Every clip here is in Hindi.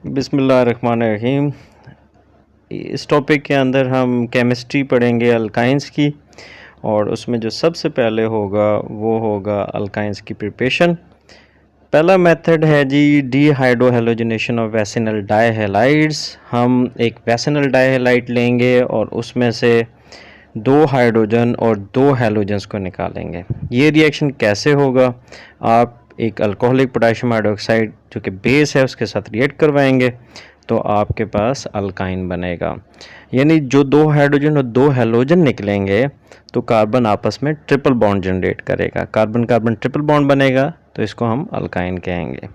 बिस्मिल्लाहिर्रहमानिर्रहीम। इस टॉपिक के अंदर हम केमिस्ट्री पढ़ेंगे अल्काइंस की, और उसमें जो सबसे पहले होगा वो होगा अल्काइंस की प्रिपरेशन। पहला मेथड है जी डीहाइड्रोहेलोजिनेशन ऑफ वैसिनल डाइहैलाइड्स। हम एक वैसिनल डाइहैलाइड लेंगे और उसमें से 2 हाइड्रोजन और 2 हैलोजन्स को निकालेंगे। ये रिएक्शन कैसे होगा? आप एक अल्कोहलिक पोटेशियम हाइड्रोक्साइड जो कि बेस है उसके साथ रिएक्ट करवाएंगे तो आपके पास अल्काइन बनेगा। यानी जो 2 हाइड्रोजन और 2 हैलोजन निकलेंगे तो कार्बन आपस में ट्रिपल बॉन्ड जनरेट करेगा, कार्बन कार्बन ट्रिपल बॉन्ड बनेगा, तो इसको हम अल्काइन कहेंगे।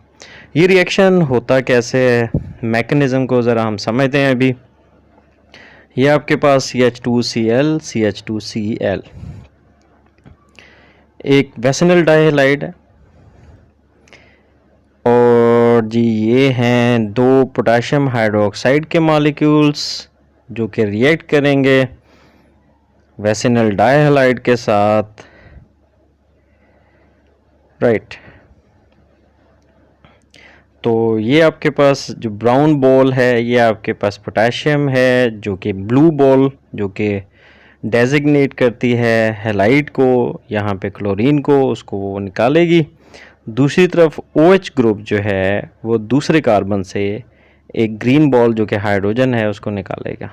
ये रिएक्शन होता कैसे है, मैकेनिज़्म को ज़रा हम समझते हैं। अभी ये आपके पास CH2Cl CH2Cl एक वैसिनल डाइहैलाइड है, और जी ये हैं 2 पोटेशियम हाइड्रोक्साइड के मॉलिक्यूल्स जो कि रिएक्ट करेंगे वैसिनल डाइहैलाइड के साथ, राइट। तो ये आपके पास जो ब्राउन बॉल है ये आपके पास पोटेशियम है, जो कि ब्लू बॉल जो कि डेजिग्नेट करती है हैलाइड को, यहाँ पे क्लोरीन को, उसको वो निकालेगी। दूसरी तरफ OH ग्रुप जो है वो दूसरे कार्बन से एक ग्रीन बॉल जो कि हाइड्रोजन है उसको निकालेगा।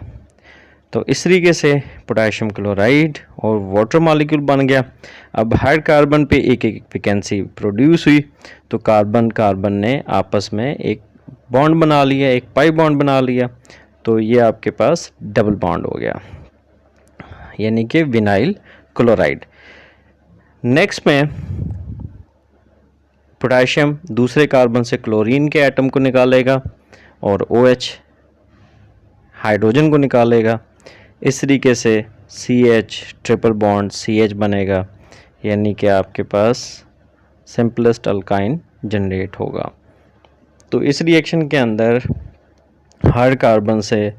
तो इस तरीके से पोटेशियम क्लोराइड और वाटर मॉलिक्यूल बन गया। अब हर कार्बन पे एक एक वैकेंसी प्रोड्यूस हुई, तो कार्बन कार्बन ने आपस में एक बॉन्ड बना लिया, एक पाई बॉन्ड बना लिया, तो ये आपके पास डबल बॉन्ड हो गया, यानी कि विनाइल क्लोराइड। नेक्स्ट में पोटेशियम दूसरे कार्बन से क्लोरीन के एटम को निकालेगा और OH हाइड्रोजन को निकालेगा। इस तरीके से CH ट्रिपल बॉन्ड CH बनेगा, यानी कि आपके पास सिंपलेस्ट अल्काइन जनरेट होगा। तो इस रिएक्शन के अंदर हर कार्बन से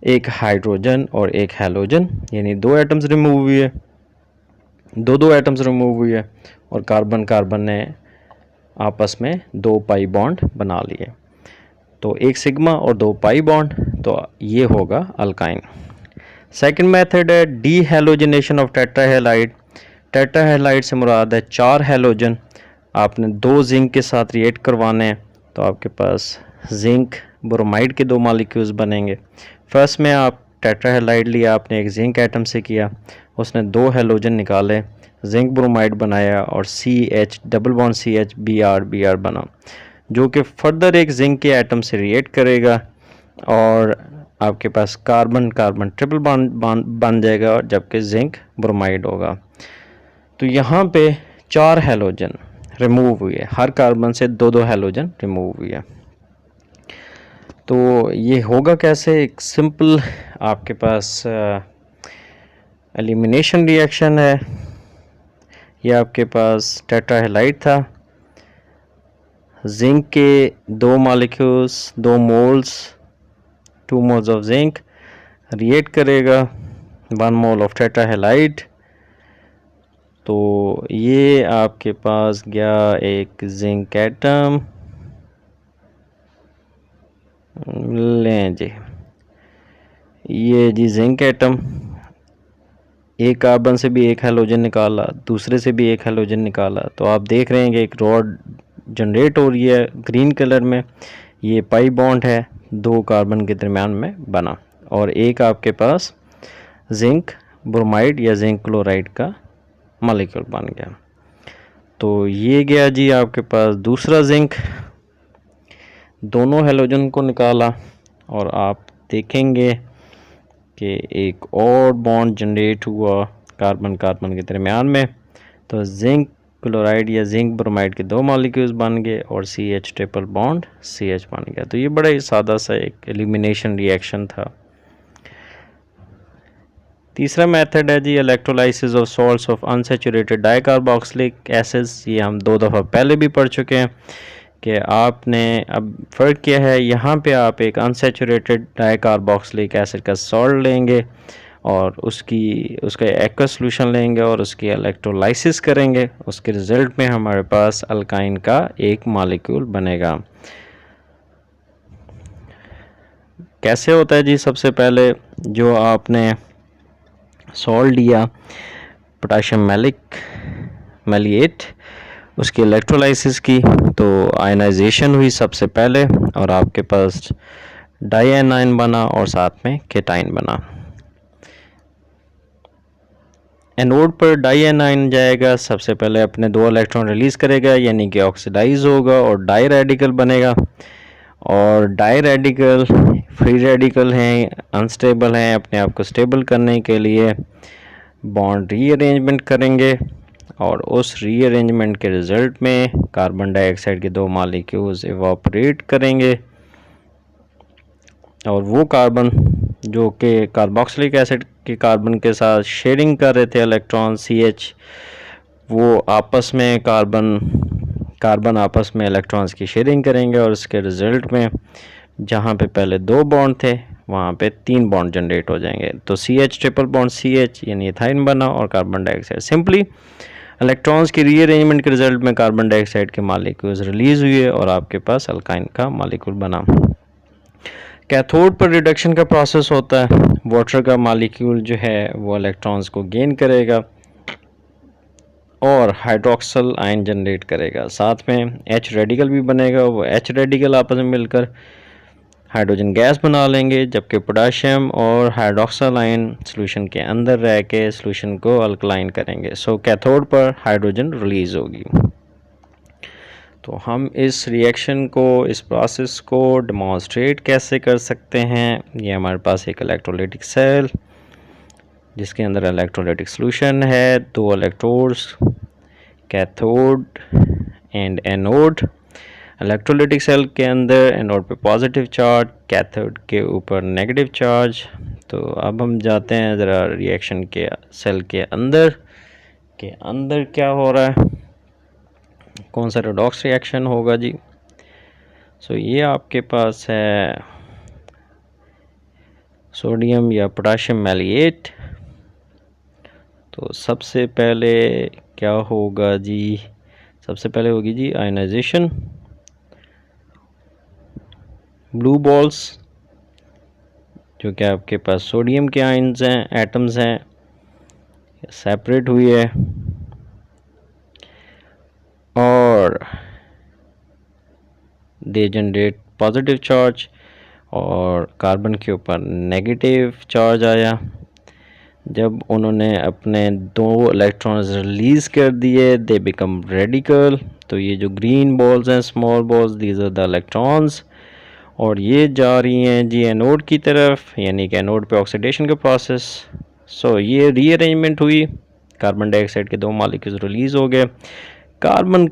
एक हाइड्रोजन और एक हैलोजन यानी 2 एटम्स रिमूव हुए, 2 एटम्स रिमूव हुए, और कार्बन कार्बन ने आपस में 2 पाई बॉन्ड बना लिए, तो एक सिग्मा और 2 पाई बॉन्ड, तो ये होगा अल्काइन। सेकंड मेथड है डीहैलोजिनेशन ऑफ टेट्राहैलाइड। टेट्राहैलाइड से मुराद है 4 हैलोजन, आपने 2 जिंक के साथ रिएक्ट करवाने हैं, तो आपके पास जिंक ब्रोमाइड के 2 मॉलिक्यूल्स बनेंगे। फर्स्ट में आप टेट्राहैलाइड लिया, आपने एक जिंक एटम से किया, उसने 2 हैलोजन निकाले, जिंक ब्रोमाइड बनाया और CH double bond CH Br बना, जो कि फर्दर एक जिंक के एटम से रिएक्ट करेगा और आपके पास कार्बन कार्बन ट्रिपल बॉन्ड बन जाएगा, जबकि जिंक ब्रोमाइड होगा। तो यहाँ पे 4 हैलोजन रिमूव हुए, हर कार्बन से 2 हैलोजन रिमूव हुए। तो ये होगा कैसे? एक सिंपल आपके पास एलिमिनेशन रिएक्शन है। ये आपके पास टेट्राहैलाइड था, जिंक के 2 molecules 2 moles 2 moles of zinc react करेगा 1 मोल ऑफ टेट्राहैलाइड, तो ये आपके पास गया एक जिंक एटम, लें जी ये जी जिंक एटम, एक कार्बन से भी एक हैलोजन निकाला, दूसरे से भी एक हैलोजन निकाला, तो आप देख रहे हैं कि एक रॉड जनरेट हो रही है ग्रीन कलर में, ये पाई बॉन्ड है 2 कार्बन के दरमियान में बना, और एक आपके पास जिंक ब्रोमाइड या जिंक क्लोराइड का मॉलिक्यूल बन गया। तो ये गया जी आपके पास दूसरा जिंक, दोनों हैलोजन को निकाला, और आप देखेंगे कि एक और बॉन्ड जनरेट हुआ कार्बन कार्बन के दरमियान में, तो जिंक क्लोराइड या जिंक ब्रोमाइड के 2 मॉलिक्यूल्स बन गए और CH ट्रिपल बॉन्ड CH बन गया। तो ये बड़ा ही सादा सा एक एलिमिनेशन रिएक्शन था। तीसरा मेथड है जी electrolysis of salts of unsaturated dicarboxylic acids. ये हम 2 दफ़ा पहले भी पढ़ चुके हैं कि आपने अब फ़र्क क्या है, यहाँ पे आप एक अनसैचुरेटेड डाइकार्बोक्सिलिक एसिड का सॉल्ट लेंगे और उसका एक्वस सॉल्यूशन लेंगे और उसकी इलेक्ट्रोलाइसिस करेंगे, उसके रिज़ल्ट में हमारे पास अल्काइन का एक मॉलिक्यूल बनेगा। कैसे होता है जी? सबसे पहले जो आपने सॉल्ट लिया पोटाशियम मैलिएट, उसकी इलेक्ट्रोलाइसिस की, तो आयनाइजेशन हुई सबसे पहले और आपके पास डाई एनाइन बना और साथ में केटाइन बना। एनोड पर डाई एनाइन जाएगा, सबसे पहले अपने 2 इलेक्ट्रॉन रिलीज करेगा यानी कि ऑक्सीडाइज होगा और डाई रेडिकल बनेगा। और डाई रेडिकल फ्री रेडिकल हैं, अनस्टेबल हैं, अपने आप को स्टेबल करने के लिए बॉन्ड रीअरेंजमेंट करेंगे और उस रीअरेंजमेंट के रिज़ल्ट में कार्बन डाइऑक्साइड के 2 मॉलिक्यूल्स इवापोरेट करेंगे और वो कार्बन जो कि कार्बोक्सिलिक एसिड के कार्बन के साथ शेयरिंग कर रहे थे इलेक्ट्रॉन CH, वो आपस में कार्बन आपस में इलेक्ट्रॉन्स की शेयरिंग करेंगे और इसके रिज़ल्ट में जहाँ पे पहले 2 बॉन्ड थे वहाँ पे 3 बॉन्ड जनरेट हो जाएंगे। तो CH ट्रिपल बॉन्ड CH यानी इथाइन बना और कार्बन डाइऑक्साइड। सिंपली इलेक्ट्रॉन्स की रीअरेंजमेंट के रिजल्ट में कार्बन डाइऑक्साइड के मॉलिक्यूल्स रिलीज हुए और आपके पास अल्काइन का मॉलिक्यूल बना। कैथोड पर रिडक्शन का प्रोसेस होता है, वाटर का मॉलिक्यूल जो है वो इलेक्ट्रॉन्स को गेन करेगा और हाइड्रोक्सल आयन जनरेट करेगा, साथ में H रेडिकल भी बनेगा, वो H रेडिकल आपस में मिलकर हाइड्रोजन गैस बना लेंगे, जबकि पोटाशियम और हाइड्रोक्सल आयन सॉल्यूशन के अंदर रह के सॉल्यूशन को अल्कलाइन करेंगे। सो कैथोड पर हाइड्रोजन रिलीज होगी। तो हम इस रिएक्शन को, इस प्रोसेस को डेमोंस्ट्रेट कैसे कर सकते हैं? ये हमारे पास एक इलेक्ट्रोलाइटिक सेल जिसके अंदर इलेक्ट्रोलाइटिक सॉल्यूशन है, 2 electrodes cathode and anode. Electrolytic cell के अंदर एनोड पे पॉजिटिव चार्ज, कैथोड के ऊपर नेगेटिव चार्ज। तो अब हम जाते हैं ज़रा रिएक्शन के सेल के अंदर क्या हो रहा है, कौन सा रेडॉक्स रिएक्शन होगा जी। सो ये आपके पास है सोडियम या पोटाशियम मैलिएट। तो सबसे पहले क्या होगा जी? सबसे पहले होगी जी आयनाइजेशन। ब्लू बॉल्स जो कि आपके पास सोडियम के आयन्स हैं, एटम्स हैं, सेपरेट हुई है और दे जनरेट पॉजिटिव चार्ज और कार्बन के ऊपर नेगेटिव चार्ज आया। जब उन्होंने अपने 2 इलेक्ट्रॉन्स रिलीज कर दिए, दे बिकम रेडिकल। तो ये जो ग्रीन बॉल्स हैं, small balls, these are the electrons और ये जा रही हैं जी एनोड की तरफ, यानी कि एनोड पे ऑक्सीडेशन का प्रोसेस। सो ये रीअरेंजमेंट हुई, कार्बन डाइऑक्साइड के 2 मॉलिक्यूल्स रिलीज हो गए। कार्बन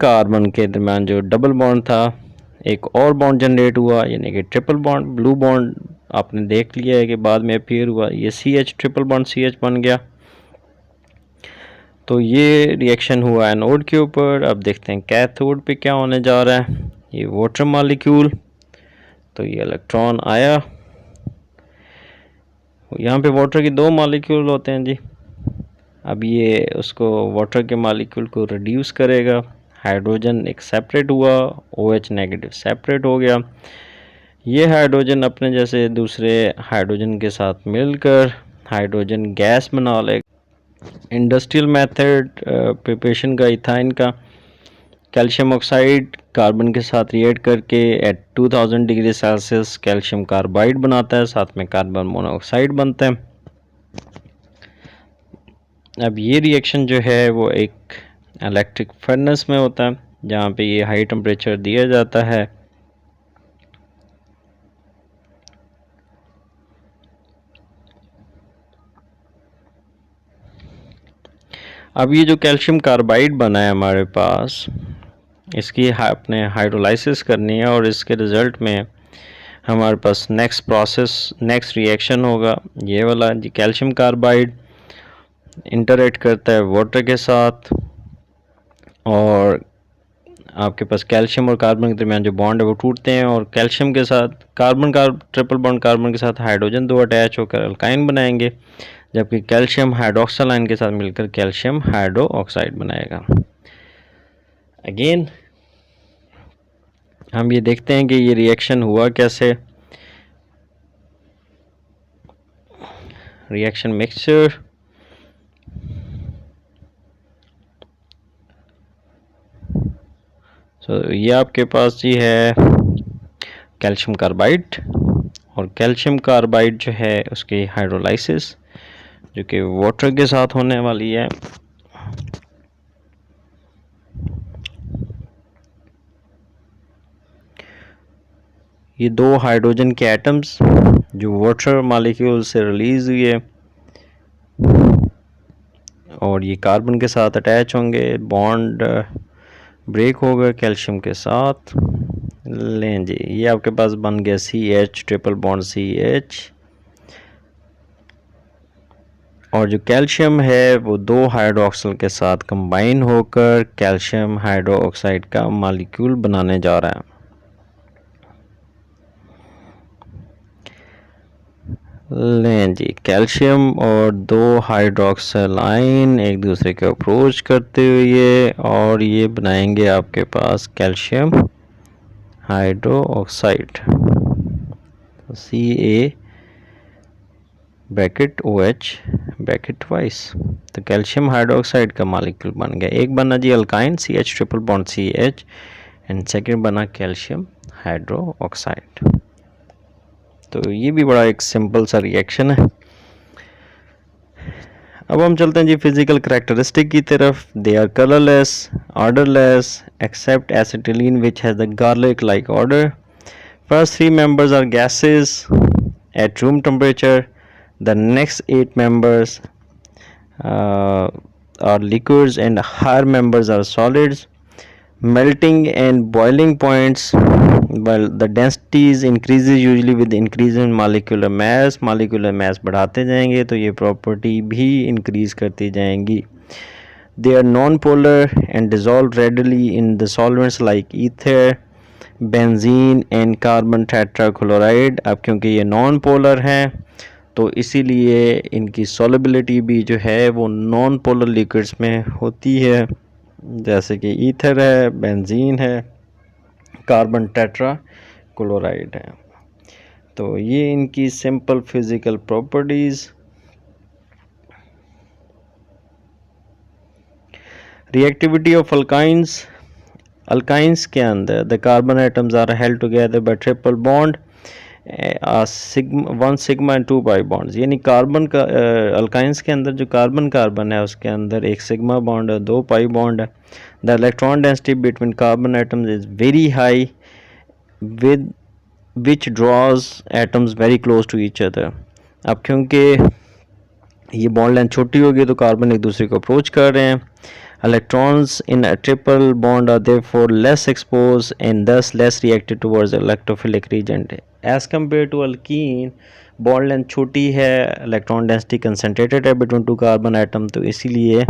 के दरम्यान जो डबल बॉन्ड था, एक और बॉन्ड जनरेट हुआ यानी कि ट्रिपल बॉन्ड। ब्लू बॉन्ड आपने देख लिया है कि बाद में अपीयर हुआ, ये CH ट्रिपल बॉन्ड CH बन गया। तो ये रिएक्शन हुआ एनोड के ऊपर। अब देखते हैं कैथोड पे क्या होने जा रहा है। ये वाटर मॉलिक्यूल, तो ये इलेक्ट्रॉन आया, यहाँ पे वाटर के 2 मॉलिक्यूल होते हैं जी। अब ये उसको वाटर के मॉलिक्यूल को रिड्यूस करेगा, हाइड्रोजन एक सेपरेट हुआ, OH नेगेटिव सेपरेट हो गया। ये हाइड्रोजन अपने जैसे दूसरे हाइड्रोजन के साथ मिलकर हाइड्रोजन गैस बना लेगा। इंडस्ट्रियल मेथड प्रिपरेशन का इथाइन का, कैल्शियम ऑक्साइड कार्बन के साथ रिएक्ट करके at 2000 degree Celsius calcium carbide बनाता है, साथ में कार्बन मोनोऑक्साइड बनता है। अब ये रिएक्शन जो है वो एक इलेक्ट्रिक फर्नेस में होता है जहाँ पे ये हाई टेम्परेचर दिया जाता है। अब ये जो कैल्शियम कार्बाइड बना है हमारे पास, इसकी अपने हाइड्रोलाइसिस करनी है और इसके रिज़ल्ट में हमारे पास नेक्स्ट रिएक्शन होगा ये वाला जी। कैल्शियम कार्बाइड इंटरेक्ट करता है वाटर के साथ और आपके पास कैल्शियम और कार्बन के दरमियान जो बॉन्ड है वो टूटते हैं और कैल्शियम के साथ ट्रिपल बॉन्ड कार्बन के साथ हाइड्रोजन 2 अटैच होकर अल्काइन बनाएंगे, जबकि कैल्शियम हाइड्रोक्सल आयन के साथ मिलकर कैल्शियम हाइड्रो ऑक्साइड बनाएगा। अगेन हम ये देखते हैं कि ये रिएक्शन हुआ कैसे। Reaction mixture. ये आपके पास जी है कैल्शियम कार्बाइड, और कैल्शियम कार्बाइड जो है उसकी हाइड्रोलाइसिस जो कि वाटर के साथ होने वाली है। ये दो हाइड्रोजन के एटम्स जो वाटर मॉलिक्यूल से रिलीज हुए और ये कार्बन के साथ अटैच होंगे, बॉन्ड ब्रेक होगा कैल्शियम के साथ। लें जी, ये आपके पास बन गया CH ट्रिपल बॉन्ड CH, और जो कैल्शियम है वो दो हाइड्रोक्सिल के साथ कंबाइन होकर कैल्शियम हाइड्रोक्साइड का मॉलिक्यूल बनाने जा रहा है। लें जी, कैल्शियम और दो हाइड्रोक्सिल आयन एक दूसरे के अप्रोच करते हुए और ये बनाएंगे आपके पास calcium hydroxide Ca bracket OH bracket twice. तो कैल्शियम हाइड्रोक्साइड का मॉलिक्यूल बन गया। एक बना जी alkyne CH triple bond CH and second बना कैल्शियम हाइड्रोक्साइड। तो ये भी बड़ा एक सिंपल सा रिएक्शन है। अब हम चलते हैं जी फिजिकल करैक्टरिस्टिक की तरफ। They are colourless, odourless except acetylene which has the garlic like odour. First 3 members are gases at room temperature. The next 8 members are liquids and higher members are solids. Melting and boiling points, well, the densities increases usually with increase in molecular mass. Molecular mass बढ़ाते जाएंगे तो ये property भी increase करती जाएंगी. They are non-polar and dissolve readily in the solvents like ether, benzene and carbon tetrachloride. अब क्योंकि ये नॉन पोलर हैं तो इसीलिए इनकी सॉल्युबिलिटी भी जो है वो नॉन पोलर लिक्विड्स में होती है, जैसे कि ईथर है, बेंजीन है, कार्बन टेट्राक्लोराइड है। तो ये इनकी simple physical properties. Reactivity of alkynes. Alkynes के अंदर the carbon atoms are held together by triple bond, one sigma and 2 pi bonds. यानी कार्बन का अल्काइंस के अंदर जो कार्बन है उसके अंदर एक सिग्मा बॉन्ड है, 2 पाई बॉन्ड है। The electron density between carbon atoms is very high with which draws atoms very close to each other. अब क्योंकि ये बॉन्ड लेंथ छोटी होगी तो कार्बन एक दूसरे को अप्रोच कर रहे हैं। Electrons in a triple bond are therefore less exposed and thus less reacted towards electrophilic reagent as compared to alkene। Bond length छोटी है, इलेक्ट्रॉन डेंसिटी कंसनट्रेटेड है बिटवीन 2 कार्बन एटम, तो इसीलिए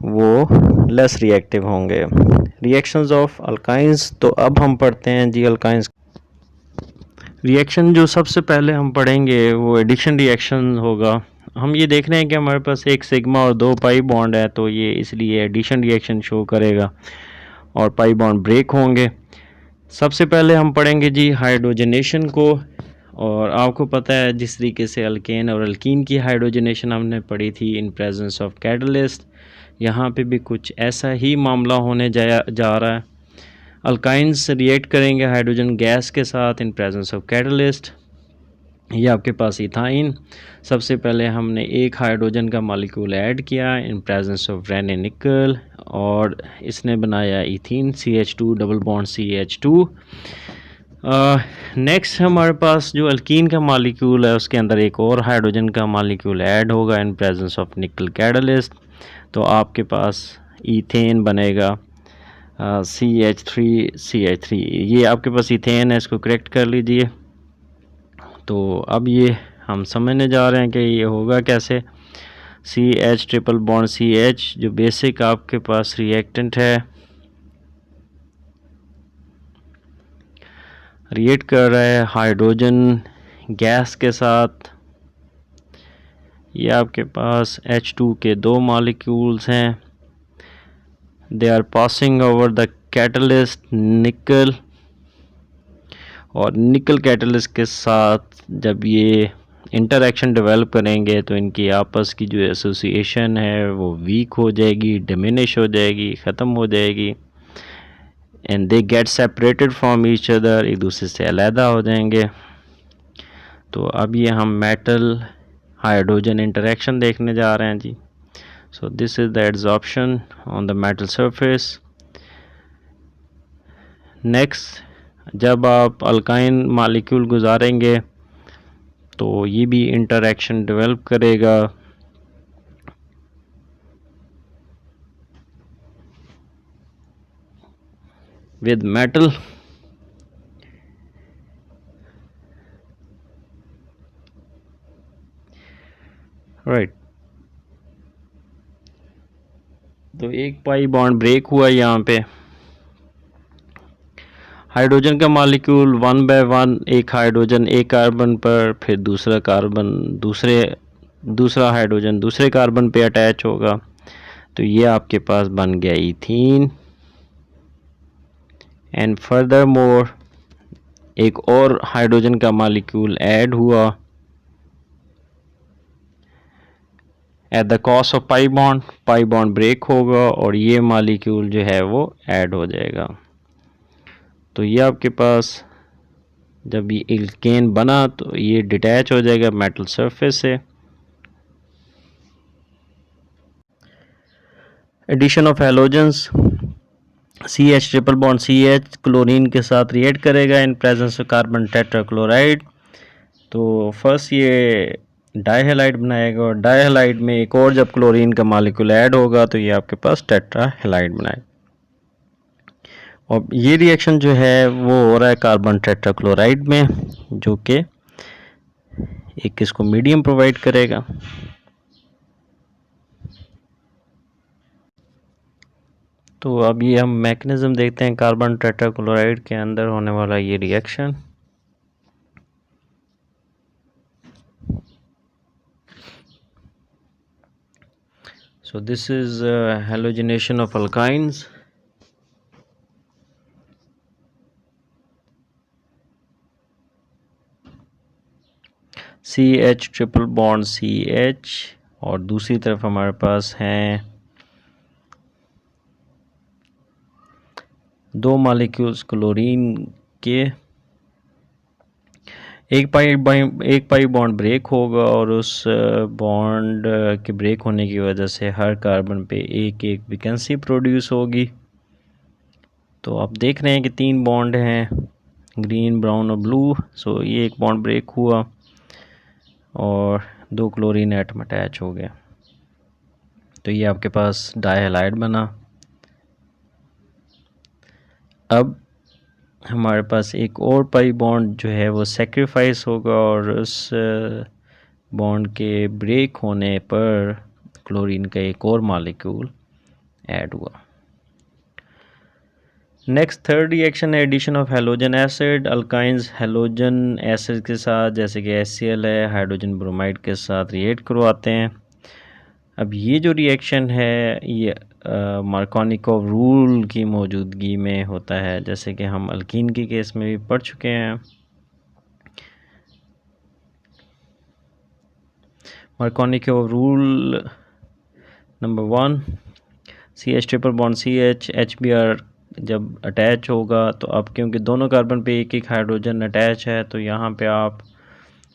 वो लेस रिएक्टिव होंगे। Reactions of alkynes. तो अब हम पढ़ते हैं जी अल्काइंस रिएक्शन। जो सबसे पहले हम पढ़ेंगे वो एडिशन रिएक्शन होगा। हम ये देख रहे हैं कि हमारे पास एक सिग्मा और 2 पाई बॉन्ड है, तो ये इसलिए एडिशन रिएक्शन शो करेगा और पाई बॉन्ड ब्रेक होंगे। सबसे पहले हम पढ़ेंगे जी हाइड्रोजनेशन को, और आपको पता है जिस तरीके से अल्केन और अल्कीन की हाइड्रोजनेशन हमने पढ़ी थी इन प्रेजेंस ऑफ कैटलिस्ट, यहाँ पे भी कुछ ऐसा ही मामला होने जा रहा है। अल्काइंस रिएक्ट करेंगे हाइड्रोजन गैस के साथ इन प्रेजेंस ऑफ कैटलिस्ट। ये आपके पास इथाइन। सबसे पहले हमने एक हाइड्रोजन का मॉलिक्यूल ऐड किया इन प्रेजेंस ऑफ रेने निकल और इसने बनाया ethene CH2 double bond CH2। Next हमारे पास जो अल्कीन का मॉलिक्यूल है उसके अंदर एक और हाइड्रोजन का मॉलिक्यूल ऐड होगा इन प्रेजेंस ऑफ निकल कैटलिस्ट, तो आपके पास इथेन बनेगा CH3 ये आपके पास इथेन है, इसको करेक्ट कर लीजिए। तो अब ये हम समझने जा रहे हैं कि ये होगा कैसे। CH ट्रिपल बॉन्ड CH जो बेसिक आपके पास रिएक्टेंट है रिएक्ट कर रहा है हाइड्रोजन गैस के साथ। ये आपके पास H2 के 2 मॉलिक्यूल्स हैं। They are passing over the catalyst nickel, और निकल कैटलिस्ट के साथ जब ये इंटरेक्शन डेवलप करेंगे तो इनकी आपस की जो एसोसिएशन है वो वीक हो जाएगी, डिमिनिश हो जाएगी, ख़त्म हो जाएगी, and they get separated from each other, एक दूसरे से अलहदा हो जाएंगे। तो अब ये हम मेटल हाइड्रोजन इंटरेक्शन देखने जा रहे हैं जी। So this is the adsorption on the metal surface. Next, जब आप अल्काइन मालिक्यूल गुजारेंगे तो ये भी इंटरेक्शन डेवलप करेगा विद मेटल। राइट, तो एक पाई बॉन्ड ब्रेक हुआ यहाँ पे। हाइड्रोजन का मॉलिक्यूल वन बाय वन, एक हाइड्रोजन एक कार्बन पर, फिर दूसरा कार्बन दूसरा हाइड्रोजन दूसरे कार्बन पे अटैच होगा, तो ये आपके पास बन गया इथीन। एंड फर्दर मोर एक और हाइड्रोजन का मॉलिक्यूल ऐड हुआ at the cost of pi bond break होगा और ये मॉलिक्यूल जो है वो ऐड हो जाएगा। तो ये आपके पास जब ये एल्केन बना तो ये डिटैच हो जाएगा मेटल सरफेस से। Addition of halogens, CH triple bond CH chlorine के साथ रिएक्ट करेगा in presence of carbon tetrachloride. तो फर्स्ट ये डाइहैलाइड बनाएगा और डाइहैलाइड में एक और जब क्लोरीन का मॉलिक्यूल ऐड होगा तो ये आपके पास टेट्राहैलाइड बनाएगा। और ये रिएक्शन जो है वो हो रहा है कार्बन टेट्राक्लोराइड में, जो कि एक इसको मीडियम प्रोवाइड करेगा। तो अब ये हम मैकेनिज्म देखते हैं कार्बन टेट्राक्लोराइड के अंदर होने वाला ये reaction. So this is halogenation of alkynes. CH triple bond CH और दूसरी तरफ हमारे पास हैं दो मॉलिक्यूल्स क्लोरीन के। एक पाई बॉन्ड ब्रेक होगा और उस बॉन्ड के ब्रेक होने की वजह से हर कार्बन पे एक एक वैकेंसी प्रोड्यूस होगी। तो आप देख रहे हैं कि 3 बॉन्ड हैं, ग्रीन, ब्राउन और ब्लू। सो ये एक बॉन्ड ब्रेक हुआ और 2 क्लोरीन एटम अटैच हो गए, तो ये आपके पास डाइहैलाइड बना। अब हमारे पास एक और पाई बॉन्ड जो है वो सेक्रीफाइस होगा और उस बॉन्ड के ब्रेक होने पर क्लोरीन का एक और मॉलिक्यूल ऐड हुआ। नेक्स्ट थर्ड रिएक्शन है addition of halogen acid. Alkynes halogen acid के साथ जैसे कि HCl है हाइड्रोजन ब्रोमाइड के साथ रिएक्ट करवाते हैं। अब ये जो रिएक्शन है ये मार्कोनिकोव रूल की मौजूदगी में होता है, जैसे कि हम अल्कीन के केस में भी पढ़ चुके हैं। Markovnikov rule number 1, CH triple bond CH HBr जब अटैच होगा तो अब क्योंकि दोनों कार्बन पे एक एक हाइड्रोजन अटैच है तो यहाँ पे आप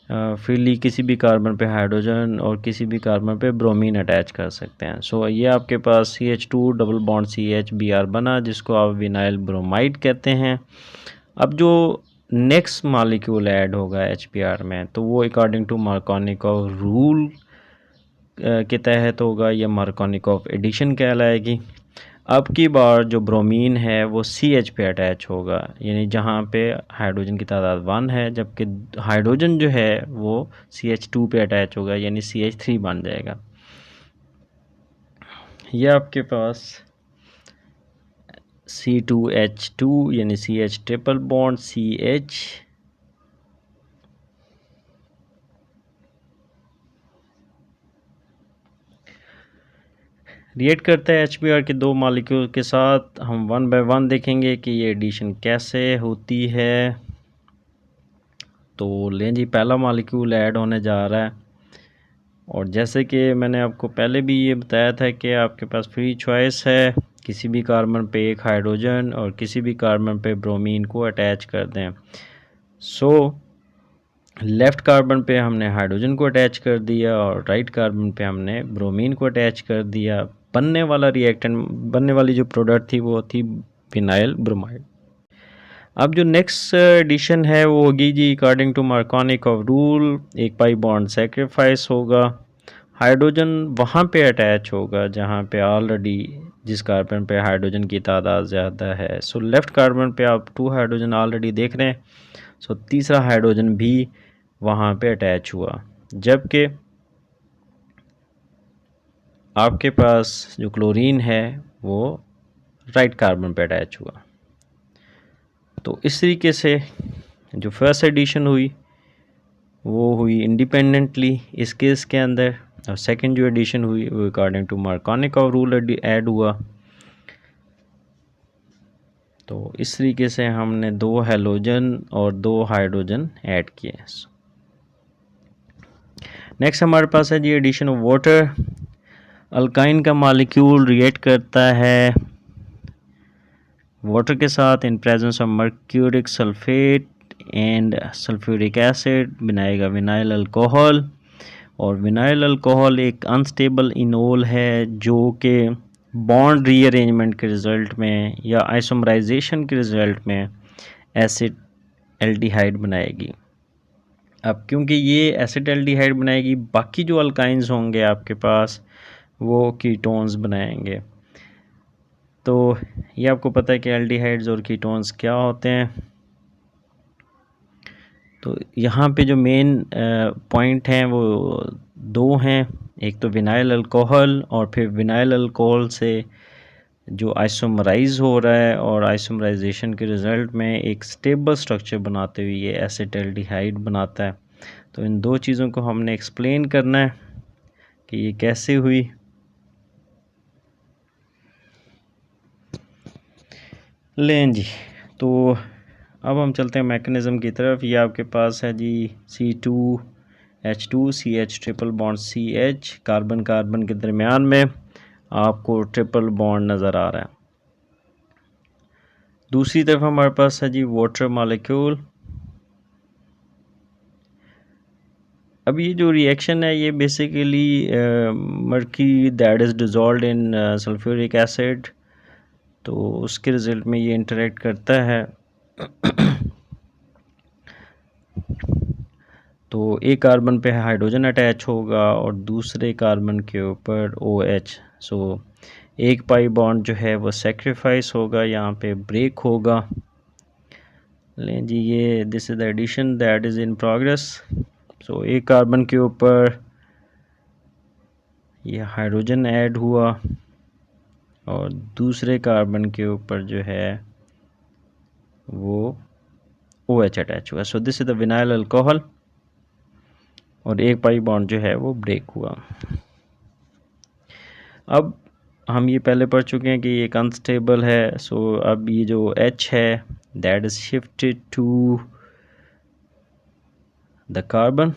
फ्रीली किसी भी कार्बन पे हाइड्रोजन और किसी भी कार्बन पे ब्रोमीन अटैच कर सकते हैं। सो ये आपके पास CH2 डबल बॉन्ड CHBr बना, जिसको आप विनाइल ब्रोमाइड कहते हैं। अब जो नेक्स्ट मॉलिक्यूल ऐड होगा HBr में तो वो अकॉर्डिंग टू मार्कोनिकोव रूल के तहत होगा, या मार्कोनिकोव एडिशन कहलाएगी। अब की बार जो ब्रोमीन है वो CH पे अटैच होगा, यानी जहाँ पे हाइड्रोजन की तादाद 1 है, जबकि हाइड्रोजन जो है वो CH2 पे अटैच होगा, यानी CH3 बन जाएगा। ये आपके पास C2H2 यानी CH triple bond CH react करता है HBr के 2 मॉलिक्यूल के साथ। हम 1 बाय 1 देखेंगे कि ये एडिशन कैसे होती है। तो लें जी, पहला मॉलिक्यूल ऐड होने जा रहा है। और जैसे कि मैंने आपको पहले भी ये बताया था कि आपके पास फ्री चॉइस है, किसी भी कार्बन पे एक हाइड्रोजन और किसी भी कार्बन पे ब्रोमीन को अटैच कर दें। सो लेफ़्ट कार्बन पे हमने हाइड्रोजन को अटैच कर दिया और राइट कार्बन पे हमने ब्रोमीन को अटैच कर दिया। बनने वाला रिएक्टेंट, बनने वाली जो प्रोडक्ट थी वो थी विनाइल ब्रोमाइड। अब जो नेक्स्ट एडिशन है वो होगी जी अकॉर्डिंग टू मार्कोनिकॉफ रूल, एक पाई बॉन्ड सेक्रीफाइस होगा। हाइड्रोजन वहाँ पे अटैच होगा जहाँ पे ऑलरेडी जिस कार्बन पे हाइड्रोजन की तादाद ज़्यादा है। सो लेफ़्ट कार्बन पे आप 2 हाइड्रोजन ऑलरेडी देख रहे हैं। सो तीसरा हाइड्रोजन भी वहाँ पे अटैच हुआ, जबकि आपके पास जो क्लोरीन है वो राइट कार्बन पे अटैच हुआ। तो इस तरीके से जो फर्स्ट एडिशन हुई वो हुई इंडिपेंडेंटली इस केस के अंदर, और सेकंड जो एडिशन हुई वो according to Markovnikov rule add हुआ। तो इस तरीके से हमने 2 हैलोजन और 2 हाइड्रोजन ऐड किए। नेक्स्ट हमारे पास है जी एडिशन ऑफ वाटर। अल्काइन का मॉलिक्यूल रिएक्ट करता है वाटर के साथ in presence of mercuric sulphate and sulphuric acid, बनाएगा विनाइल अल्कोहल। और विनाइल अल्कोहल एक अनस्टेबल इनोल है जो कि बॉन्ड रीअरेंजमेंट के रिज़ल्ट में या आइसोमराइजेशन के रिज़ल्ट में एसिड एल्डिहाइड बनाएगी। अब क्योंकि ये एसिड एल्डिहाइड बनाएगी, बाकी जो अल्काइंस होंगे आपके पास वो कीटोन्स बनाएंगे। तो ये आपको पता है कि एल्डिहाइड्स और कीटोन्स क्या होते हैं। तो यहाँ पे जो मेन पॉइंट हैं वो 2 हैं, एक तो विनाइल अल्कोहल और फिर विनाइल अल्कोहल से जो आइसोमराइज़ हो रहा है और आइसोमराइजेशन के रिज़ल्ट में एक स्टेबल स्ट्रक्चर बनाते हुए ये एसिटाल्डिहाइड बनाता है। तो इन 2 चीज़ों को हमने एक्सप्लेन करना है कि ये कैसे हुई। लें जी, तो अब हम चलते हैं मैकेनिज़्म की तरफ। ये आपके पास है जी C2H2 CH triple bond CH, carbon carbon के दरमियान में आपको ट्रिपल बॉन्ड नज़र आ रहा है। दूसरी तरफ हमारे पास है जी वाटर मॉलिक्यूल। अब ये जो रिएक्शन है ये basically mercury that is dissolved in sulphuric acid, तो उसके रिज़ल्ट में ये इंटरेक्ट करता है। तो एक कार्बन पे हाइड्रोजन अटैच होगा और दूसरे कार्बन के ऊपर OH। सो एक पाई बॉन्ड जो है वो सेक्रीफाइस होगा, यहाँ पे ब्रेक होगा। लें जी, ये this is the addition that is in progress. So एक कार्बन के ऊपर ये हाइड्रोजन ऐड हुआ और दूसरे कार्बन के ऊपर जो है वो OH अटैच हुआ। सो this is the vinyl alcohol और एक पाई बॉन्ड जो है वो ब्रेक हुआ। अब हम ये पहले पढ़ चुके हैं कि ये एक अनस्टेबल है। सो अब ये जो H है that is shifted to the carbon,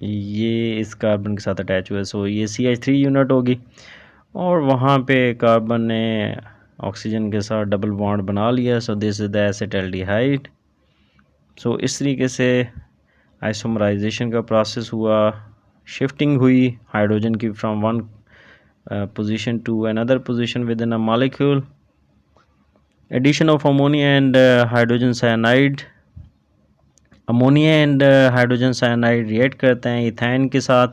ये इस कार्बन के साथ अटैच हुआ है। सो ये CH3 यूनिट होगी और वहाँ पे कार्बन ने ऑक्सीजन के साथ डबल बॉन्ड बना लिया। So this is the acetaldehyde. So इस तरीके से आइसोमराइजेशन का प्रोसेस हुआ, शिफ्टिंग हुई हाइड्रोजन की from one position to another position within a molecule, addition of ammonia and hydrogen cyanide। Ammonia and hydrogen cyanide react करते हैं इथाइन के साथ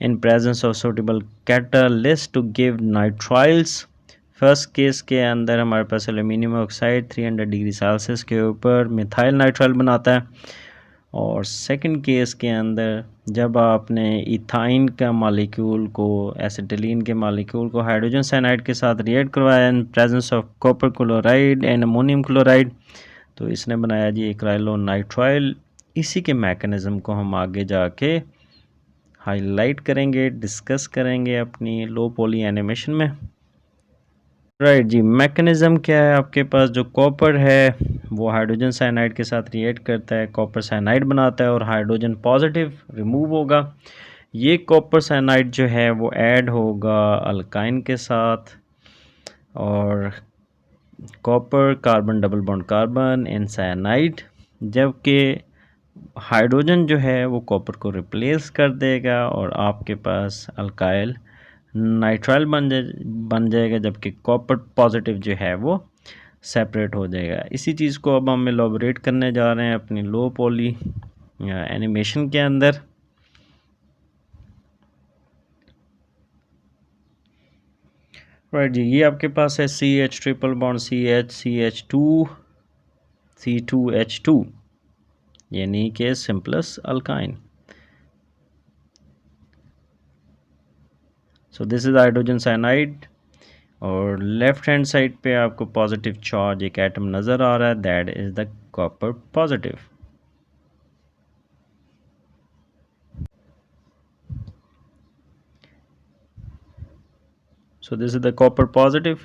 in presence of suitable catalyst to give nitriles. First case के अंदर हमारे पास एल्यूमिनियम ऑक्साइड 300 डिग्री सेल्सियस के ऊपर मिथाइल नाइट्राइल बनाता है, और सेकंड केस के अंदर जब आपने इथाइन का मॉलिक्यूल को एसिटिलीन के मॉलिक्यूल को हाइड्रोजन साइनाइड के साथ रिएक्ट करवाया इन presence of copper chloride and ammonium chloride, तो इसने बनाया जी एक्राइलो नाइट्राइल। इसी के मैकेनिज़्म को हम आगे जाके हाईलाइट करेंगे, डिस्कस करेंगे अपनी लो पॉली एनिमेशन में। राइट जी, मैकेनिज़्म क्या है आपके पास, जो कॉपर है वो हाइड्रोजन साइनाइड के साथ रिएक्ट करता है, कॉपर साइनाइड बनाता है और हाइड्रोजन पॉजिटिव रिमूव होगा। ये कॉपर साइनाइड जो है वो ऐड होगा अल्काइन के साथ, और copper carbon double bond carbon in cyanide, जबकि हाइड्रोजन जो है वो कॉपर को रिप्लेस कर देगा और आपके पास अल्काइल नाइट्राइल बन जाएगा, जबकि कॉपर पॉजिटिव जो है वो सेपरेट हो जाएगा। इसी चीज़ को अब हम एलोबरेट करने जा रहे हैं अपनी लो पॉली एनिमेशन के अंदर। राइट जी, ये आपके पास है CH ट्रिपल बॉन्ड CH2 यानी कि simplest alkyne. So this is hydrogen cyanide, और लेफ्ट हैंड साइड पे आपको पॉजिटिव चार्ज एक एटम नज़र आ रहा है, that is the copper positive. So this is the copper positive.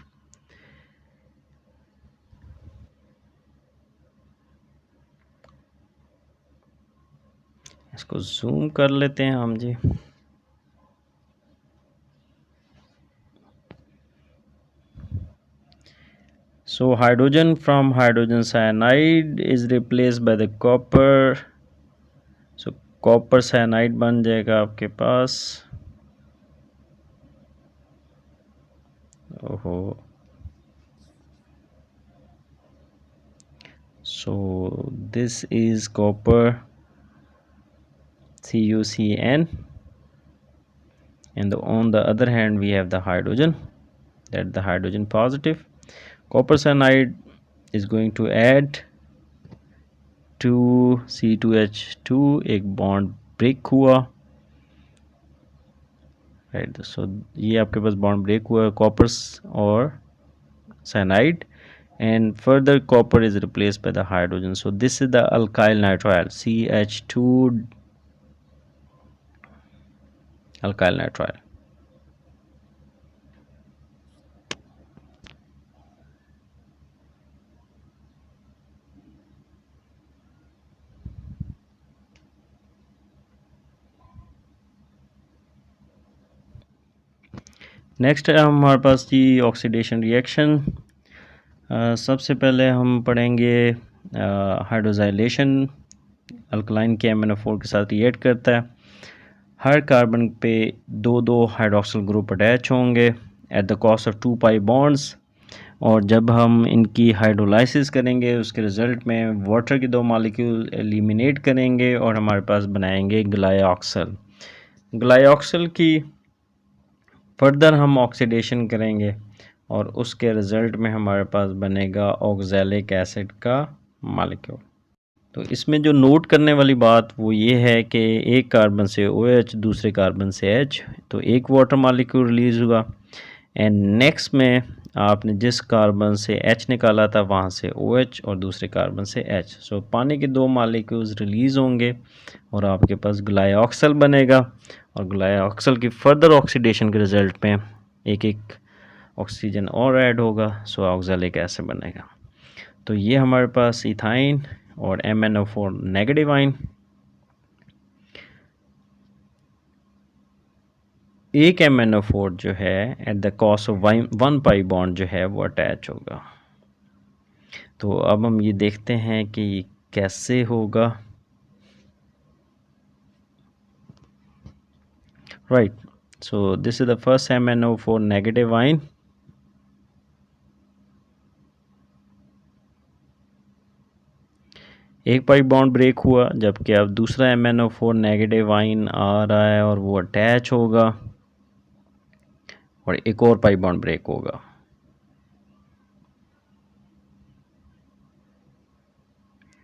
इसको जूम कर लेते हैं हम जी। So hydrogen from hydrogen cyanide is replaced by the copper. So copper cyanide बन जाएगा आपके पास। ओहो, so this is copper CuCN, and on the other hand we have the hydrogen, that the hydrogen positive. Copper cyanide is going to add to C2H2, एक बॉन्ड ब्रेक हुआ, राइट। सो ये आपके पास बॉन्ड ब्रेक हुआ कॉपर और cyanide, and further copper is replaced by the hydrogen. So this is the alkyl nitrile, CH2 alkyl nitrile. Next है हमारे पास जी ऑक्सीडेशन रिएक्शन। सबसे पहले हम पढ़ेंगे हाइड्रोजाइलेशन। अल्कलाइन के MnO4 के साथ रिएक्ट करता है, हर कार्बन पे दो दो हाइड्रोक्सिल ग्रुप अटैच होंगे eight the cost of 2 pi bonds, और जब हम इनकी हाइड्रोलाइसिस करेंगे उसके रिज़ल्ट में वाटर के 2 मॉलिक्यूल एलिमिनेट करेंगे और हमारे पास बनाएंगे ग्लाइऑक्सल। ग्लाइऑक्सल की फर्दर हम ऑक्सीडेशन करेंगे और उसके रिज़ल्ट में हमारे पास बनेगा ऑक्सैलिक एसिड का मॉलिक्यूल। तो इसमें जो नोट करने वाली बात वो ये है कि एक कार्बन से OH, दूसरे कार्बन से H, तो एक वाटर मॉलिक्यूल रिलीज़ हुआ, एंड नेक्स्ट में आपने जिस कार्बन से H निकाला था वहाँ से OH और दूसरे कार्बन से H, सो पानी के 2 मॉलिक्यूल्स रिलीज़ होंगे और आपके पास ग्लाइऑक्सल बनेगा, और ग्लाइऑक्सल की फर्दर ऑक्सीडेशन के रिज़ल्ट में एक एक ऑक्सीजन और ऐड होगा, सो ऑक्सैलिक एसिड बनेगा। तो ये हमारे पास इथाइन और MnO4 नेगेटिव आइन, एक MnO4 जो है eight the cost of 1 pi bond जो है वो अटैच होगा। तो अब हम ये देखते हैं कि कैसे होगा। Right, so this is the first MnO4 negative आइन। एक पाई बॉन्ड ब्रेक हुआ, जबकि अब दूसरा MnO4 नेगेटिव आइन आ रहा है और वो अटैच होगा और एक और पाई बॉन्ड ब्रेक होगा।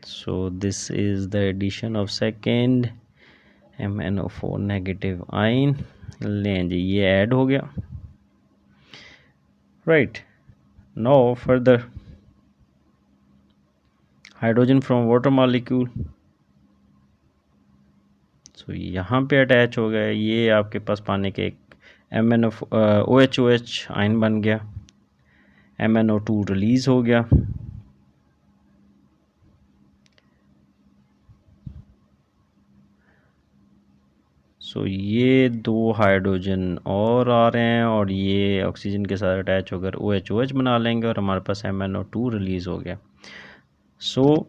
So this is the addition of second MnO4 negative ion. लें जी, ये ऐड हो गया। Right, now further hydrogen from water molecule, so यहाँ पे अटैच हो गया, ये आपके पास पानी के एक OH आइन बन गया, MnO2 रिलीज़ हो गया। सो ये 2 हाइड्रोजन और आ रहे हैं और ये ऑक्सीजन के साथ अटैच होकर OH बना लेंगे और हमारे पास MnO2 रिलीज़ हो गया। सो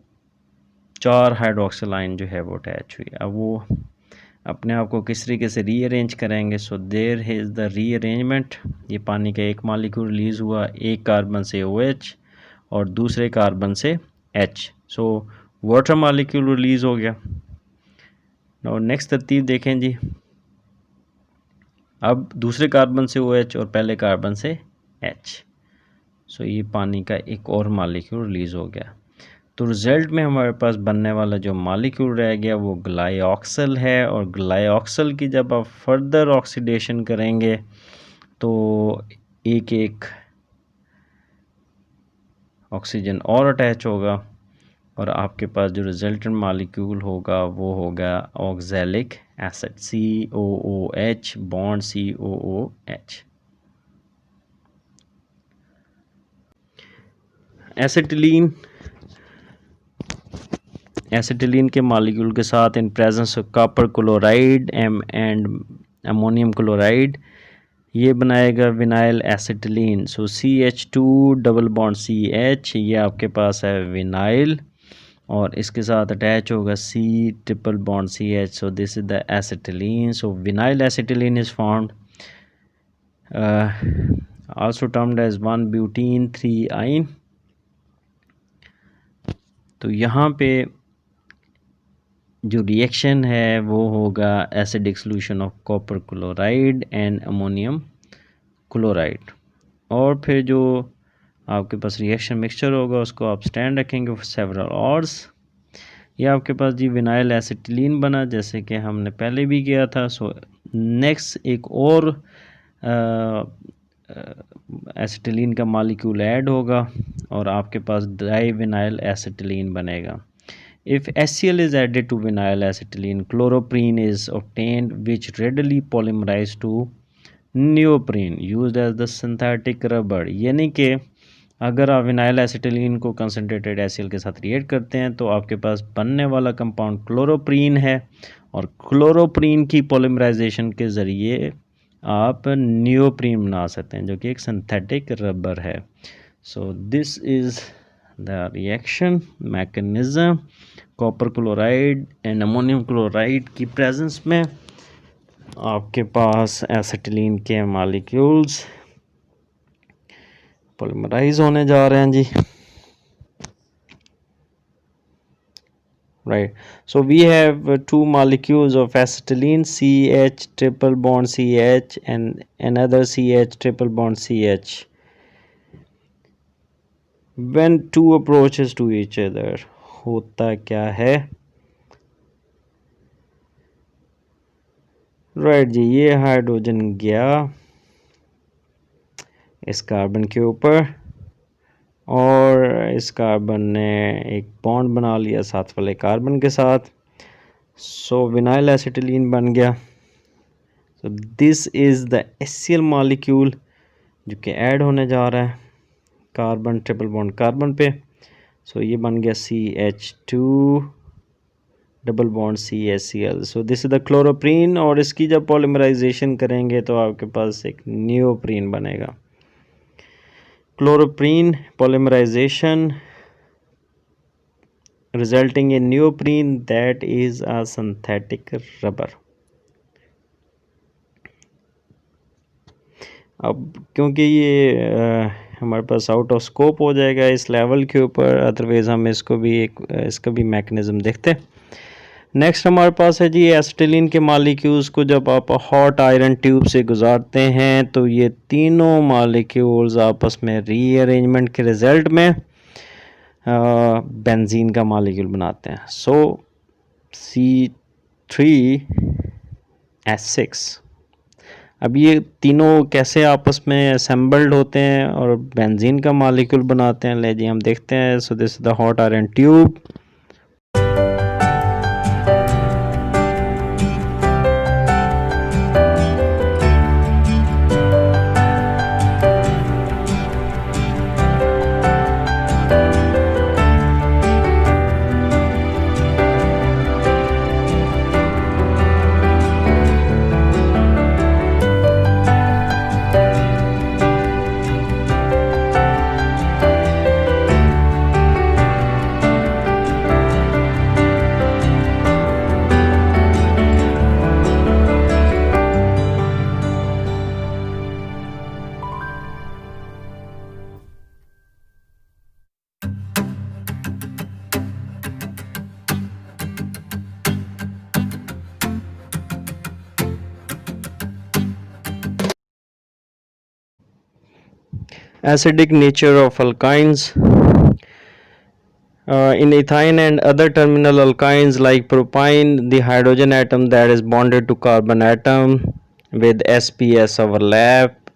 4 हाइड्रोक्सिल आयन जो है वो अटैच हुई। अब वो अपने आप को किस तरीके से रीअरेंज करेंगे। So there is the rearrangement. ये पानी का एक मालिक्यूल रिलीज़ हुआ, एक कार्बन से OH और दूसरे कार्बन से H। So water molecule release हो गया। और नेक्स्ट तरतीब देखें जी, अब दूसरे कार्बन से OH और पहले कार्बन से H। सो ये पानी का एक और मालिक्यूल रिलीज़ हो गया। तो रिज़ल्ट में हमारे पास बनने वाला जो मालिक्यूल रह गया वो ग्लाइऑक्सल है। और ग्लाइऑक्सल की जब आप फर्दर ऑक्सीडेशन करेंगे तो एक एक ऑक्सीजन और अटैच होगा और आपके पास जो रिजल्टेंट मालिक्यूल होगा वो होगा oxalic acid, COOH bond COOH। Acetylene के मालिक्यूल के साथ in presence of copper chloride and ammonium chloride ये बनाएगा विनाइल एसिटिलीन। सो CH2 डबल बॉन्ड CH, ये आपके पास है विनाइल और इसके साथ अटैच होगा C triple bond CH। So this is the acetylene. So vinyl acetylene is found also termed as 1-butene-3-ine। तो यहाँ पे जो रिएक्शन है वो होगा acidic solution of copper chloride and ammonium chloride. और फिर जो आपके पास रिएक्शन मिक्सचर होगा उसको आप स्टैंड रखेंगे फॉर सेवरल आवर्स। ये आपके पास जी विनाइल एसिटिलीन बना जैसे कि हमने पहले भी किया था। सो नेक्स्ट एक और एसिटिलीन का मालिक्यूल ऐड होगा और आपके पास डाई विनाइल एसिटिलीन बनेगा। If HCl is added to vinyl acetylene, chloroprene is obtained which readily polymerizes to neoprene used as the synthetic rubber। यानी कि अगर आप विनाइल एसिटिलीन को कंसनट्रेटेड HCl के साथ रिएक्ट करते हैं तो आपके पास बनने वाला कंपाउंड क्लोरोप्रीन है और क्लोरोप्रीन की पॉलीमराइजेशन के ज़रिए आप नियोप्रीन बना सकते हैं जो कि एक सिंथेटिक रबर है। So this is the reaction mechanism. Copper chloride and ammonium chloride की प्रेजेंस में आपके पास एसिटिलीन के मॉलिक्यूल्स पॉलीमराइज होने जा रहे हैं जी। Right, so we have 2 molecules of acetylene, CH triple bond CH and another CH triple bond CH. When 2 approaches to each other होता क्या है। राइट जी, ये हाइड्रोजन गया इस कार्बन के ऊपर और इस कार्बन ने एक बॉन्ड बना लिया साथ वाले कार्बन के साथ। सो विनाइल एसिटिलीन बन गया। सो this is the HCl molecule जो कि ऐड होने जा रहा है कार्बन ट्रिपल बॉन्ड कार्बन पे। सो ये बन गया CH2 double bond CHCl। So this is the chloroprene और इसकी जब पॉलीमराइजेशन करेंगे तो आपके पास एक नियोप्रीन बनेगा। Chloroprene polymerization resulting in neoprene that is a synthetic rubber। अब क्योंकि ये हमारे पास आउट ऑफ स्कोप हो जाएगा इस लेवल के ऊपर, अदरवाइज हम इसका भी मैकेनिज्म देखते हैं। नेक्स्ट हमारे पास है जी एसिटिलीन के मॉलिक्यूल्स को जब आप हॉट आयरन ट्यूब से गुजारते हैं तो ये तीनों मॉलिक्यूल्स आपस में रीअरेंजमेंट के रिजल्ट में बेंजीन का मॉलिक्यूल बनाते हैं। सो C3H6। अब ये तीनों कैसे आपस में असेंबल्ड होते हैं और बेंजीन का मॉलिक्यूल बनाते हैं, ले जी हम देखते हैं। सो this is the hot iron tube. Acidic nature of alkynes. In ethine and other terminal alkynes like propyne, the hydrogen atom that is bonded to carbon atom with sps overlap.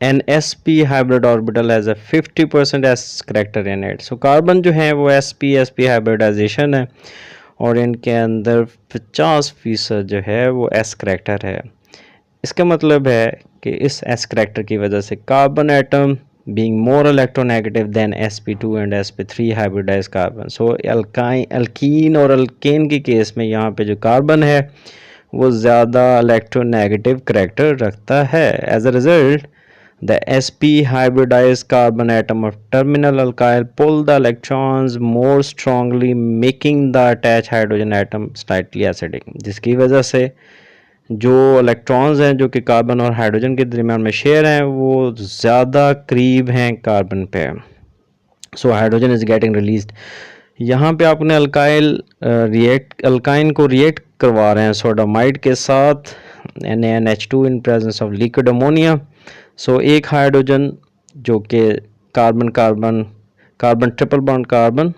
An sp hybrid orbital has a 50% s character in it. So carbon जो है वो sp हाइब्रिडाइजेशन है और इनके अंदर 50% जो है वो s करेक्टर है। इसका मतलब है कि इस s करेक्टर की वजह से carbon atom being more electronegative than sp2 and sp3 hybridized carbon. So alkene और alkane के केस में यहाँ पे जो कार्बन है वो ज़्यादा इलेक्ट्रोनेगेटिव करेक्टर रखता है। As a result, the sp hybridized carbon atom of terminal alkyl pull the electrons more strongly, making the attached hydrogen atom slightly acidic, जिसकी वजह से जो इलेक्ट्रॉन्स हैं जो कि कार्बन और हाइड्रोजन के दरमियान में शेयर हैं वो ज़्यादा करीब हैं कार्बन पे। So hydrogen is getting released. यहाँ पे आपने अल्काइन को रिएक्ट करवा रहे हैं सोडामाइड के साथ NaNH2 in presence of liquid ammonia. So एक हाइड्रोजन जो कि कार्बन ट्रिपल बॉन्ड कार्बन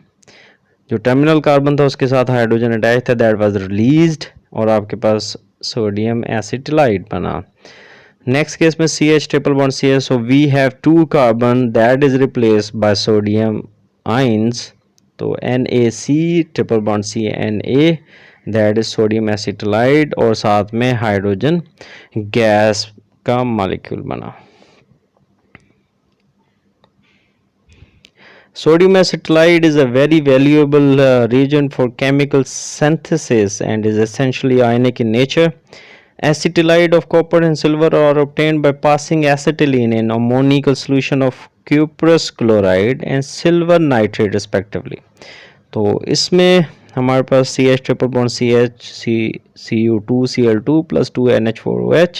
जो टर्मिनल कार्बन था उसके साथ हाइड्रोजन अटैच था, दैट वाज रिलीज्ड और आपके पास सोडियम एसिटिलाइड बना। नेक्स्ट केस में CH triple bond CH, so we have 2 carbon that is replaced by sodium ions, तो NaC triple bond CNA that is sodium acetylide और साथ में हाइड्रोजन गैस का मॉलिक्यूल बना। Sodium acetylide is a very valuable reagent for chemical synthesis and is essentially ionic in nature. Acetylide of copper and silver are obtained by passing acetylene in ammoniacal solution of cuprous chloride and silver nitrate respectively. तो इसमें हमारे पास CH triple bond CH Cu2 Cl2 plus 2 NH4OH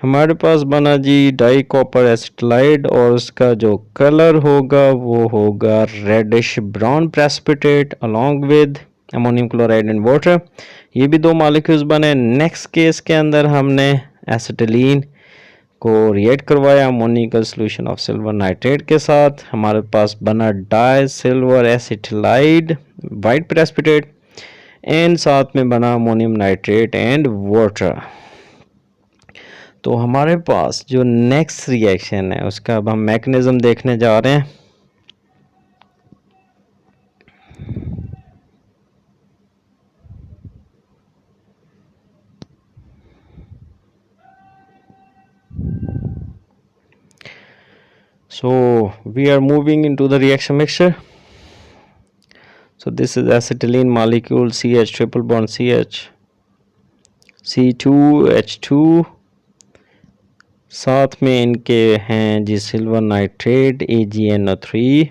हमारे पास बना जी डाई कॉपर एसिटिलाइड और उसका जो कलर होगा वो होगा reddish brown precipitate along with ammonium chloride and water. ये भी 2 मॉलिक्यूल्स बने। नेक्स्ट केस के अंदर हमने एसिटिलीन को रिएक्ट करवाया ammoniacal solution of silver nitrate के साथ, हमारे पास बना di silver acetylide white precipitate and साथ में बना अमोनियम नाइट्रेट एंड वाटर। तो हमारे पास जो नेक्स्ट रिएक्शन है उसका अब हम मैकेनिज्म देखने जा रहे हैं। So we are moving into the reaction mixture. So this is acetylene molecule CH triple bond CH C2H2, साथ में इनके हैं जी सिल्वर नाइट्रेट AgNO3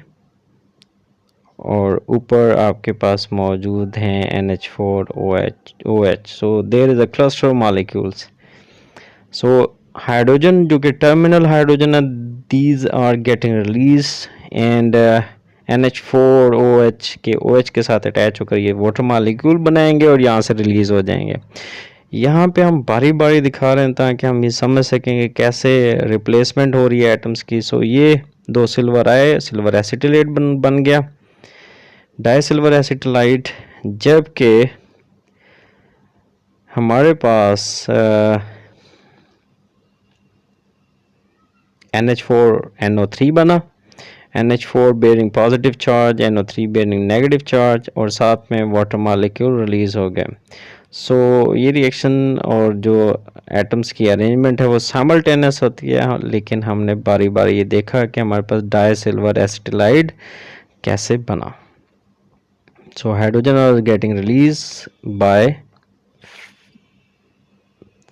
और ऊपर आपके पास मौजूद हैं NH4OH। So there is a cluster of molecules. So hydrogen जो कि टर्मिनल हाइड्रोजन है these are getting release and NH4OH के OH के साथ अटैच होकर ये वाटर मॉलिक्यूल बनाएंगे और यहाँ से रिलीज़ हो जाएंगे। यहाँ पे हम बारी बारी दिखा रहे हैं ताकि हम ये समझ सकेंगे कैसे रिप्लेसमेंट हो रही है एटम्स की। सो ये 2 सिल्वर आए, सिल्वर एसिटिलेट बन गया डाई सिल्वर एसिटिलाइट, जबकि हमारे पास NH4NO3 बना, NH4 bearing positive charge, NO3 bearing negative charge और साथ में वाटर मॉलिक्यूल रिलीज़ हो गए। सो ये रिएक्शन और जो एटम्स की अरेंजमेंट है वो साइमल्टेनियस होती है, लेकिन हमने बारी बारी ये देखा कि हमारे पास डाई सिल्वर एसिटिलाइड कैसे बना। So hydrogen are getting release by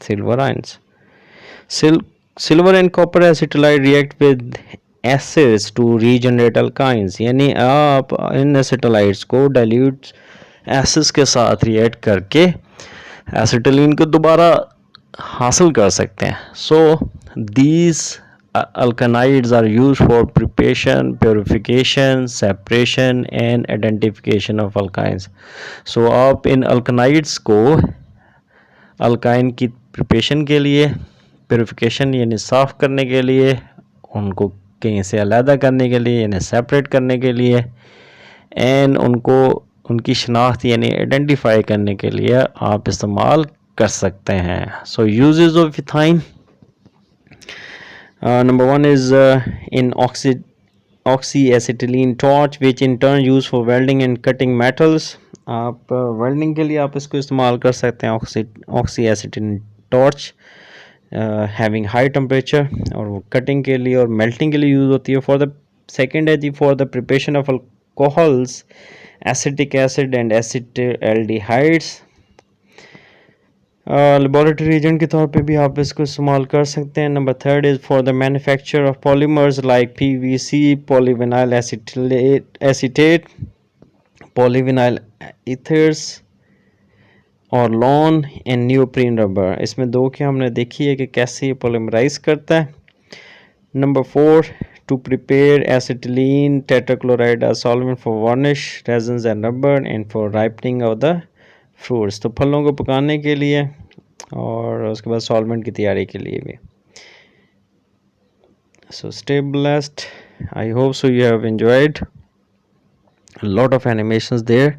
silver ions. Silver and copper acetylide react with acids to regenerate alkynes, यानी आप इन एसिटिलाइड्स को डाइल्यूट एसिड्स के साथ रिएक्ट करके एसिटिलीन को दोबारा हासिल कर सकते हैं। So these alkynides are used for preparation, purification, separation and identification of alkynes. सो आप इन अल्कानाइड्स को अल्काइन की प्रिपरेशन के लिए, प्योरिफिकेशन यानी साफ़ करने के लिए, उनको कहीं से अलहदा करने के लिए, यानी सेपरेट करने के लिए, एंड उनको उनकी शनाख्त यानी आइडेंटिफाई करने के लिए आप इस्तेमाल कर सकते हैं. So uses of ethyne, number one is in oxyacetylene torch, which in turn used for welding and cutting metals. आप वेल्डिंग के लिए आप इसको इस्तेमाल कर सकते हैं, oxyacetylene torch having high temperature, और वो कटिंग के लिए और मेल्टिंग के लिए यूज़ होती है. फॉर द सेकेंड है जी for the preparation of alcohols, acetic acid and acetaldehydes. Laboratory agent के तौर पे भी आप इसको इस्तेमाल कर सकते हैं. Number third is for the manufacture of polymers like PVC, polyvinyl acetate, polyvinyl ethers और लॉन एंड नियोप्रीन रबर. इसमें दो के हमने देखी है कि कैसे ये पॉलीमराइज करता है. Number four, to prepare acetylene tetrachloride as solvent for varnish, resins and rubber, and for ripening of the fruits. तो फलों को पकाने के लिए और उसके बाद सॉल्वेंट की तैयारी के लिए भी. So stay blessed. I hope so you have enjoyed a lot of animations there.